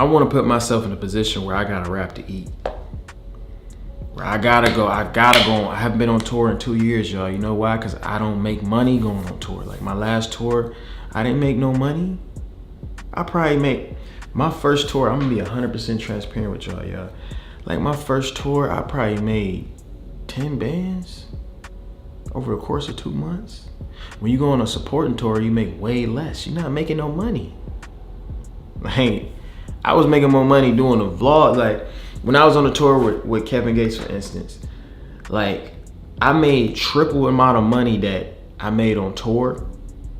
I want to put myself in a position where I got a rap to eat. Where I gotta go. I haven't been on tour in 2 years, y'all. You know why? Because I don't make money going on tour. Like my last tour, I didn't make no money. I probably make my first tour. I'm gonna be 100% transparent with y'all. Like my first tour, I probably made 10 bands over the course of 2 months. When you go on a supporting tour, you make way less. You're not making no money. Like, I was making more money doing a vlog. Like, when I was on the tour with Kevin Gates, for instance, like, I made triple amount of money that I made on tour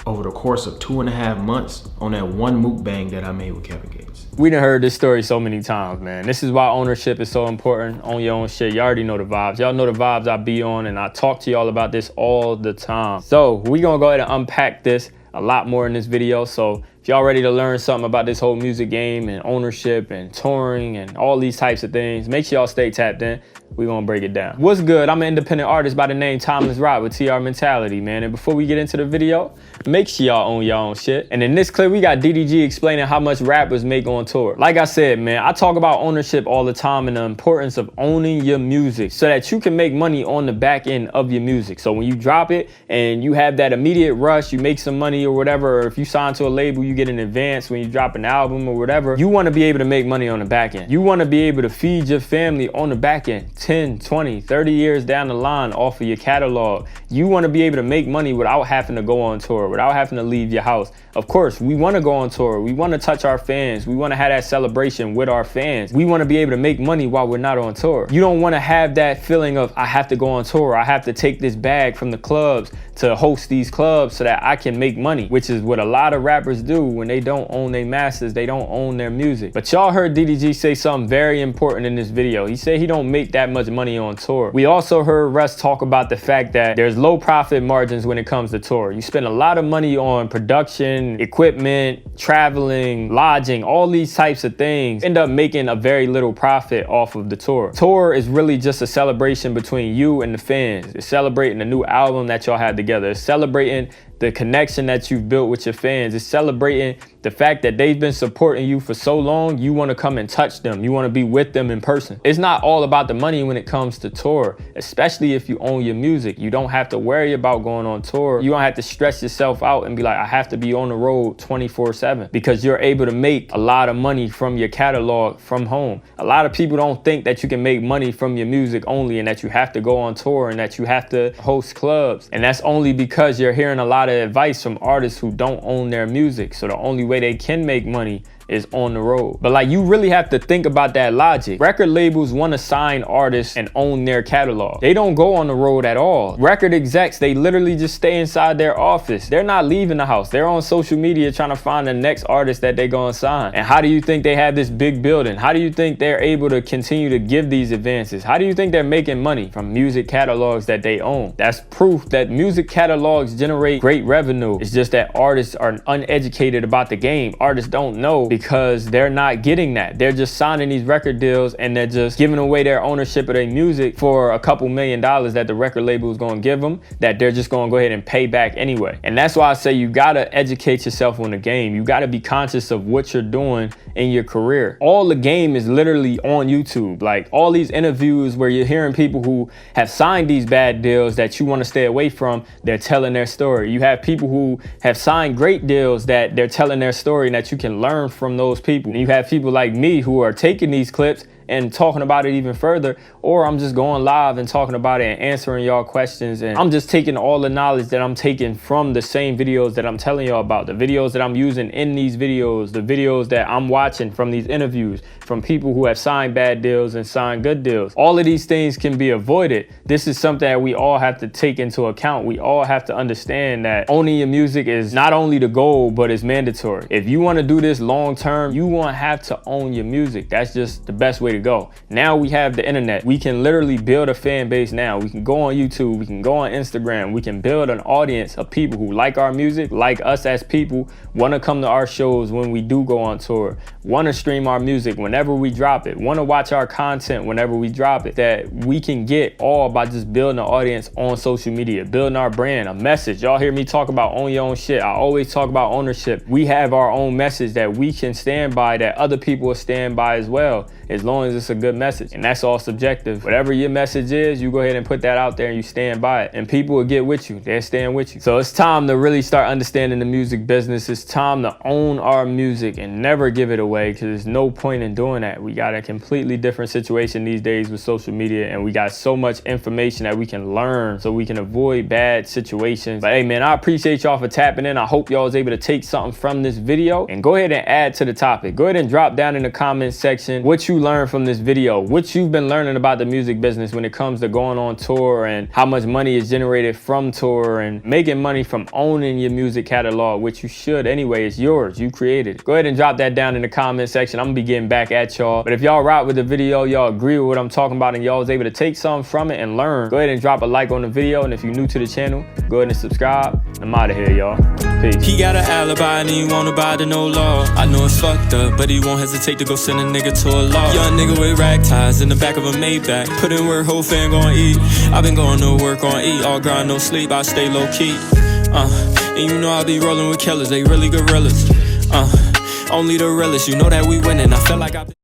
over the course of 2.5 months on that one mukbang that I made with Kevin Gates. We done heard this story so many times, man. This is why ownership is so important. Own your own shit. You already know the vibes. Y'all know the vibes I be on, and I talk to y'all about this all the time. So we gonna go ahead and unpack this a lot more in this video. So if y'all ready to learn something about this whole music game and ownership and touring and all these types of things, make sure y'all stay tapped in. We gonna break it down. What's good? I'm an independent artist by the name TimelessRoc with TR Mentality, man. And before we get into the video, make sure y'all own your own shit. And in this clip, we got DDG explaining how much rappers make on tour. Like I said, man, I talk about ownership all the time and the importance of owning your music so that you can make money on the back end of your music. So when you drop it and you have that immediate rush, you make some money or whatever, or if you sign to a label, you get an advance when you drop an album or whatever, you wanna be able to make money on the back end. You wanna be able to feed your family on the back end 10, 20, 30 years down the line off of your catalog. You want to be able to make money without having to go on tour, without having to leave your house. Of course, we want to go on tour. We want to touch our fans. We want to have that celebration with our fans. We want to be able to make money while we're not on tour. You don't want to have that feeling of, I have to go on tour. I have to take this bag from the clubs to host these clubs so that I can make money, which is what a lot of rappers do when they don't own their masters. They don't own their music. But y'all heard DDG say something very important in this video. He said he don't make that much money on tour. We also heard Russ talk about the fact that there's low profit margins when it comes to tour. You spend a lot of money on production, equipment, traveling, lodging, all these types of things, end up making a very little profit off of the tour. Tour is really just a celebration between you and the fans. It's celebrating a new album that y'all had together. It's celebrating the connection that you've built with your fans. Is celebrating the fact that they've been supporting you for so long. You want to come and touch them. You want to be with them in person. It's not all about the money when it comes to tour, especially if you own your music. You don't have to worry about going on tour. You don't have to stress yourself out and be like, I have to be on the road 24/7, because you're able to make a lot of money from your catalog from home. A lot of people don't think that you can make money from your music only, and that you have to go on tour and that you have to host clubs. And that's only because you're hearing a lot of advice from artists who don't own their music. So the only way they can make money is on the road. But like, you really have to think about that logic. Record labels want to sign artists and own their catalog. They don't go on the road at all. Record execs, they literally just stay inside their office. They're not leaving the house. They're on social media trying to find the next artist that they're gonna sign. And how do you think they have this big building? How do you think they're able to continue to give these advances? How do you think they're making money? From music catalogs that they own. That's proof that music catalogs generate great revenue. It's just that artists are uneducated about the game. Artists don't know because they're not getting that. They're just signing these record deals and they're just giving away their ownership of their music for a couple $1 million that the record label is going to give them, that they're just going to go ahead and pay back anyway. And that's why I say you got to educate yourself on the game. You got to be conscious of what you're doing in your career. All the game is literally on YouTube. Like, all these interviews where you're hearing people who have signed these bad deals that you want to stay away from, they're telling their story. You have people who have signed great deals that they're telling their story and that you can learn from those people. And you have people like me who are taking these clips and talking about it even further, or I'm just going live and talking about it and answering y'all questions, and I'm just taking all the knowledge that I'm taking from the same videos that I'm telling y'all about, the videos that I'm using in these videos, the videos that I'm watching from these interviews, from people who have signed bad deals and signed good deals. All of these things can be avoided. This is something that we all have to take into account. We all have to understand that owning your music is not only the goal, but it's mandatory. If you want to do this long term, you won't have to own your music. That's just the best way to go. Now we have the internet. We can literally build a fan base now. We can go on YouTube, we can go on Instagram, we can build an audience of people who like our music, like us as people, want to come to our shows when we do go on tour, want to stream our music whenever we drop it, want to watch our content whenever we drop it, that we can get all by just building an audience on social media, building our brand, a message. Y'all hear me talk about own your own shit. I always talk about ownership. We have our own message that we can stand by, that other people will stand by as well, as long as it's a good message. And that's all subjective. Whatever your message is, you go ahead and put that out there and you stand by it, and people will get with you. They'll stand with you. So it's time to really start understanding the music business. It's time to own our music and never give it away, because there's no point in doing that. We got a completely different situation these days with social media, and we got so much information that we can learn so we can avoid bad situations. But hey man, I appreciate y'all for tapping in. I hope y'all was able to take something from this video, and go ahead and add to the topic. Go ahead and drop down in the comment section what you learned from this video, what you've been learning about the music business when it comes to going on tour, and how much money is generated from tour and making money from owning your music catalog, which you should anyway. It's yours, you created it. Go ahead and drop that down in the comment section. I'm gonna be getting back at y'all. But if y'all rock with the video, y'all agree with what I'm talking about, and y'all was able to take something from it and learn, go ahead and drop a like on the video. And if you're new to the channel, go ahead and subscribe. I'm out of here, y'all. Peace. He got an alibi and he won't abide to no law. I know it's fucked up, but he won't hesitate to go send a nigga to a law. Young nigga with rag ties in the back of a Maybach. Put in work, whole fan gon' eat. I've been going to work on eat. All grind, no sleep, I stay low key. And you know I be rolling with killers, they really gorillas. Only the realest, you know that we winning. I feel like